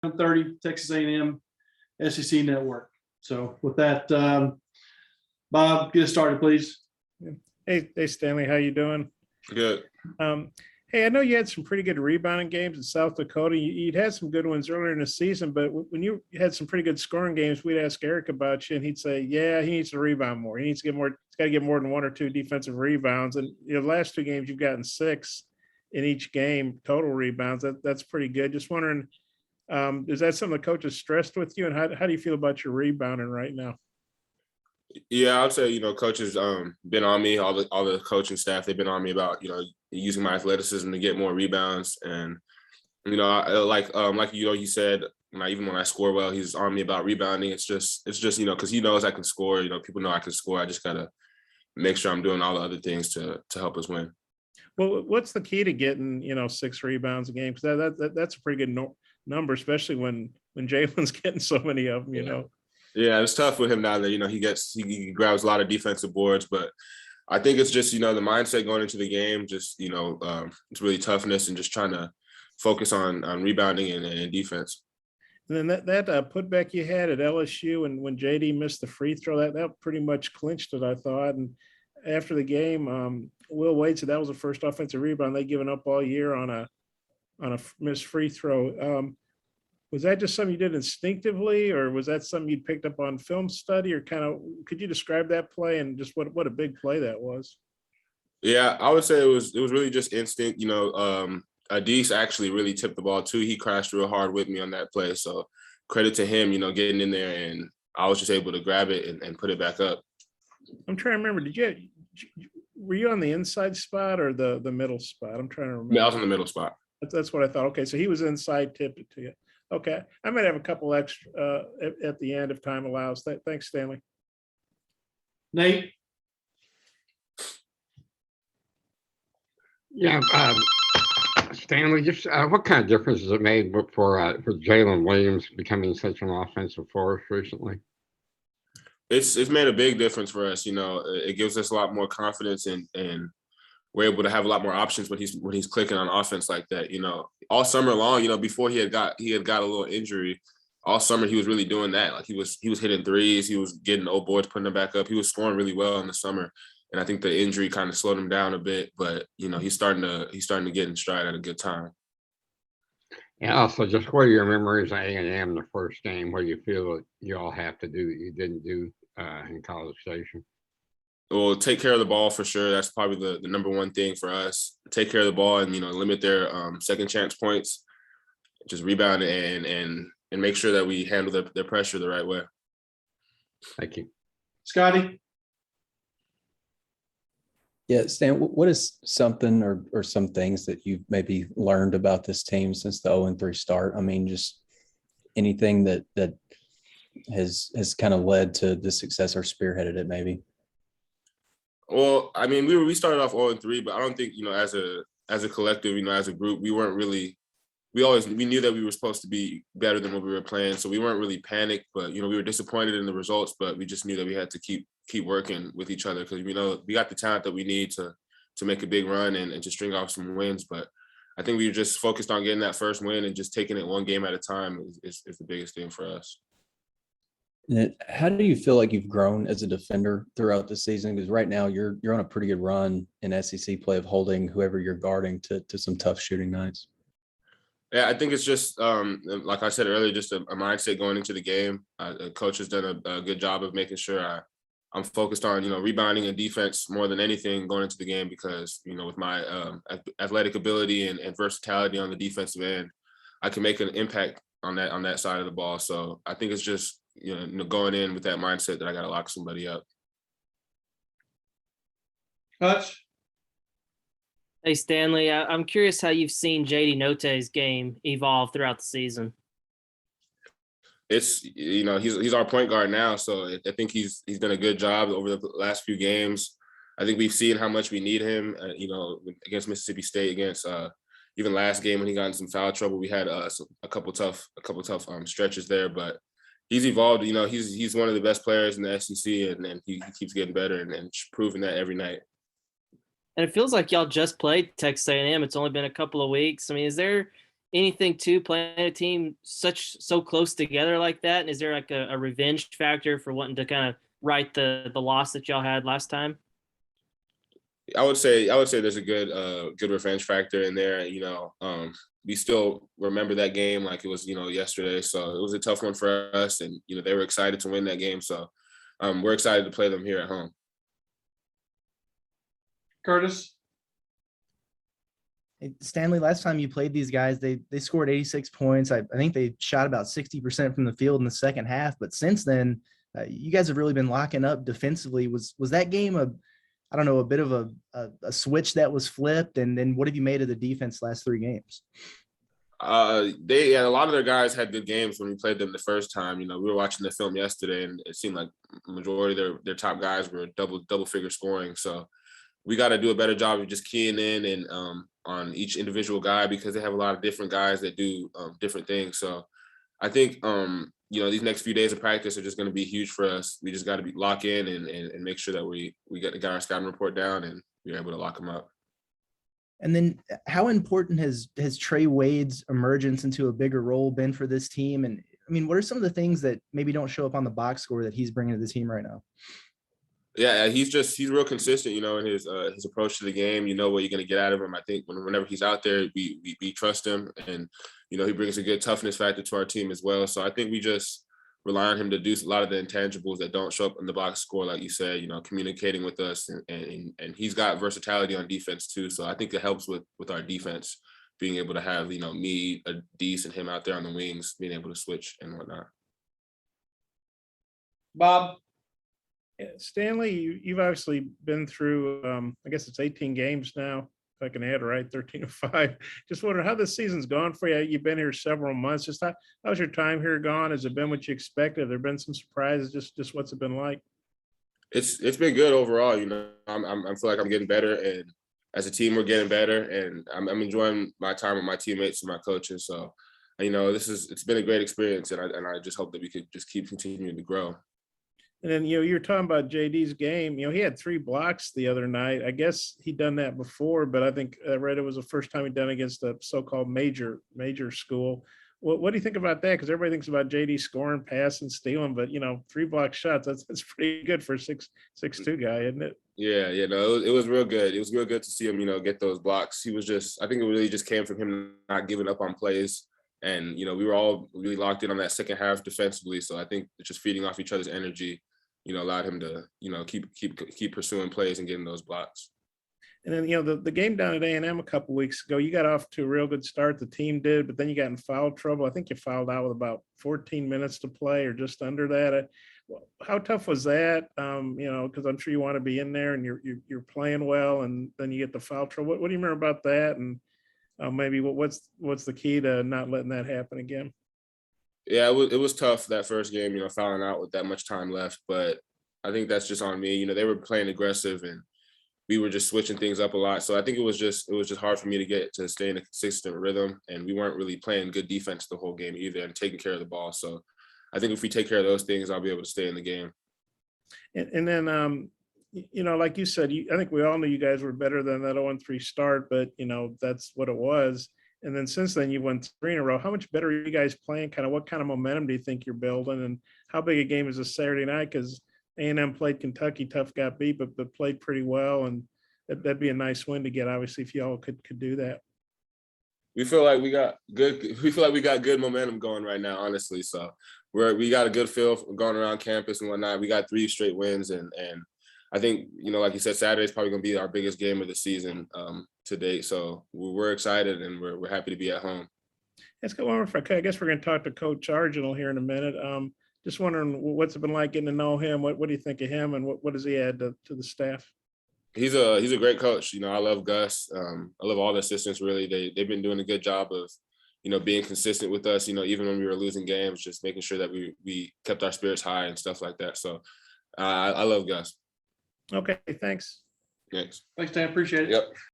30 Texas A&M SEC Network. So with that, Bob, get us started, please. Hey, Stanley, how you doing? Good. Hey, I know you had some pretty good rebounding games in South Dakota. You'd had some good ones earlier in the season, but when you had some pretty good scoring games, we'd ask Eric about you, and he'd say, "Yeah, he needs to rebound more. He needs to get more. He's got to get more than 1 or 2 defensive rebounds." And the last 2 games, you've gotten 6 in each game total rebounds. That's pretty good. Just wondering, is that something the coach has stressed with you, and how do you feel about your rebounding right now? Yeah, I'd say, coaches been on me, all the coaching staff, they've been on me about, using my athleticism to get more rebounds. And, you said, even when I score well, he's on me about rebounding. It's just, because he knows I can score, people know I can score. I just got to make sure I'm doing all the other things to help us win. Well, what's the key to getting, 6 rebounds a game? Because that's a pretty good number, especially when Jalen's getting so many of them, Yeah, it's tough with him now that, he grabs a lot of defensive boards, but I think it's just, the mindset going into the game, just, it's really toughness and just trying to focus on rebounding and defense. And then that putback you had at LSU and when JD missed the free throw, that pretty much clinched it, I thought. And after the game, Will Wade said that was the first offensive rebound they'd given up all year on a missed free throw. Was that just something you did instinctively, or was that something you picked up on film study, or could you describe that play and just what a big play that was? Yeah, I would say it was really just instinct. Adis actually really tipped the ball too. He crashed real hard with me on that play. So credit to him, getting in there, and I was just able to grab it and put it back up. I'm trying to remember, were you on the inside spot or the middle spot? I'm trying to remember. Yeah, I was on the middle spot. That's what I thought. Okay, so he was inside, tipped it to you. Okay, I might have a couple extra at the end if time allows. Thanks, Stanley. Nate? Yeah, Stanley, just what kind of difference has it made for Jalen Williams becoming such an offensive force recently? It's made a big difference for us. It gives us a lot more confidence and we're able to have a lot more options when he's clicking on offense like that. All summer long, before he had got a little injury, all summer he was really doing that. Like he was hitting threes, he was getting old boards, putting them back up. He was scoring really well in the summer, and I think the injury kind of slowed him down a bit. But he's starting to get in stride at a good time. And also, just what are your memories of A&M the first game? What do you feel that you all have to do that you didn't do in College Station? Well, take care of the ball for sure. That's probably the number one thing for us. Take care of the ball and, limit their second chance points, just rebound and make sure that we handle their pressure the right way. Thank you. Scotty? Yeah, Stan, what is something or some things that you've maybe learned about this team since the 0-3 start? I mean, just anything that has kind of led to the success or spearheaded it maybe? Well, I mean, we started off 0-3, but I don't think, as a collective, as a group, we weren't really, we knew that we were supposed to be better than what we were playing. So we weren't really panicked, but, we were disappointed in the results, but we just knew that we had to keep working with each other because, we got the talent that we need to make a big run and to string off some wins. But I think we were just focused on getting that first win and just taking it one game at a time is the biggest thing for us. How do you feel like you've grown as a defender throughout the season? Because right now you're on a pretty good run in SEC play of holding whoever you're guarding to some tough shooting nights. Yeah, I think it's just, like I said earlier, just a mindset going into the game. The coach has done a good job of making sure I'm focused on, rebounding and defense more than anything going into the game because, with my athletic ability and versatility on the defensive end, I can make an impact on that side of the ball. So I think it's just, going in with that mindset that I got to lock somebody up. Hutch? Hey, Stanley, I'm curious how you've seen JD Notae's game evolve throughout the season. It's, he's our point guard now. So I think he's done a good job over the last few games. I think we've seen how much we need him, against Mississippi State, against even last game when he got in some foul trouble. We had a couple tough stretches there, but he's evolved. He's one of the best players in the SEC, and he keeps getting better and proving that every night. And it feels like y'all just played Texas A&M. It's only been a couple of weeks. I mean, is there anything to playing a team so close together like that? And is there like a revenge factor for wanting to kind of right the loss that y'all had last time? I would say there's a good revenge factor in there. We still remember that game like it was, yesterday. So it was a tough one for us, and they were excited to win that game. So we're excited to play them here at home. Curtis? Hey, Stanley, last time you played these guys, they scored 86 points. I think they shot about 60% from the field in the second half. But since then, you guys have really been locking up defensively. Was that game a bit of a switch that was flipped? And then what have you made of the defense last 3 games? A lot of their guys had good games when we played them the first time. We were watching the film yesterday, and it seemed like the majority of their top guys were double figure scoring. So we got to do a better job of just keying in and on each individual guy, because they have a lot of different guys that do different things. So I think these next few days of practice are just going to be huge for us. We just got to lock in and make sure that we got our scouting report down and we're able to lock them up. And then how important has Trey Wade's emergence into a bigger role been for this team? And I mean, what are some of the things that maybe don't show up on the box score that he's bringing to the team right now? Yeah, he's real consistent, in his approach to the game. You know what you're going to get out of him. I think whenever he's out there, we trust him, and he brings a good toughness factor to our team as well. So I think we just rely on him to do a lot of the intangibles that don't show up in the box score, like you said. Communicating with us, and he's got versatility on defense too. So I think it helps with our defense being able to have me, a Dees, and him out there on the wings, being able to switch and whatnot. Bob? Yeah, Stanley, you've obviously been through, I guess it's 18 games now, if I can add right, 13-5. Just wondering how this season's gone for you. You've been here several months. Just how's your time here gone? Has it been what you expected? Have there been some surprises? Just what's it been like? It's been good overall. I feel like I'm getting better, and as a team, we're getting better, and I'm enjoying my time with my teammates and my coaches. So, it's been a great experience, and I just hope that we could just keep continuing to grow. And then, you're talking about JD's game. He had 3 blocks the other night. I guess he'd done that before, but I think I read it was the first time he'd done it against a so-called major school. What do you think about that? Because everybody thinks about JD scoring, passing, stealing, but 3 block shots, that's pretty good for a 6'2" guy, isn't it? Yeah, no, it was real good. It was real good to see him, get those blocks. He was I think it really just came from him not giving up on plays. And, we were all really locked in on that second half defensively. So I think just feeding off each other's energy, allowed him to, keep pursuing plays and getting those blocks. And then, the game down at A&M a couple weeks ago, you got off to a real good start. The team did, but then you got in foul trouble. I think you fouled out with about 14 minutes to play or just under that. How tough was that? Because I'm sure you want to be in there and you're playing well, and then you get the foul trouble. What do you remember about that? And maybe what's the key to not letting that happen again? Yeah, it was tough that first game, fouling out with that much time left. But I think that's just on me. They were playing aggressive and we were just switching things up a lot. So I think it was just hard for me to stay in a consistent rhythm. And we weren't really playing good defense the whole game either and taking care of the ball. So I think if we take care of those things, I'll be able to stay in the game. And then, like you said, I think we all knew you guys were better than that 0-3 start, but, that's what it was. And then since then, you won 3 in a row. How much better are you guys playing? What kind of momentum do you think you're building? And how big a game is this Saturday night? Because A&M played Kentucky, tough, got beat, but played pretty well. And that'd be a nice win to get, obviously, if y'all could do that. We feel like we got good momentum going right now, honestly. So we got a good feel going around campus and whatnot. We got 3 straight wins, and I think, like you said, Saturday is probably going to be our biggest game of the season to date. So we're excited and we're happy to be at home. Let's go on. I guess we're going to talk to Coach Arginal here in a minute. Just wondering what's it been like getting to know him. What do you think of him, and what does he add to the staff? He's a great coach. I love Gus. I love all the assistants. Really, they've been doing a good job of being consistent with us. Even when we were losing games, just making sure that we kept our spirits high and stuff like that. So I love Gus. Okay, thanks. Thanks. Thanks, Dan. Appreciate it. Yep.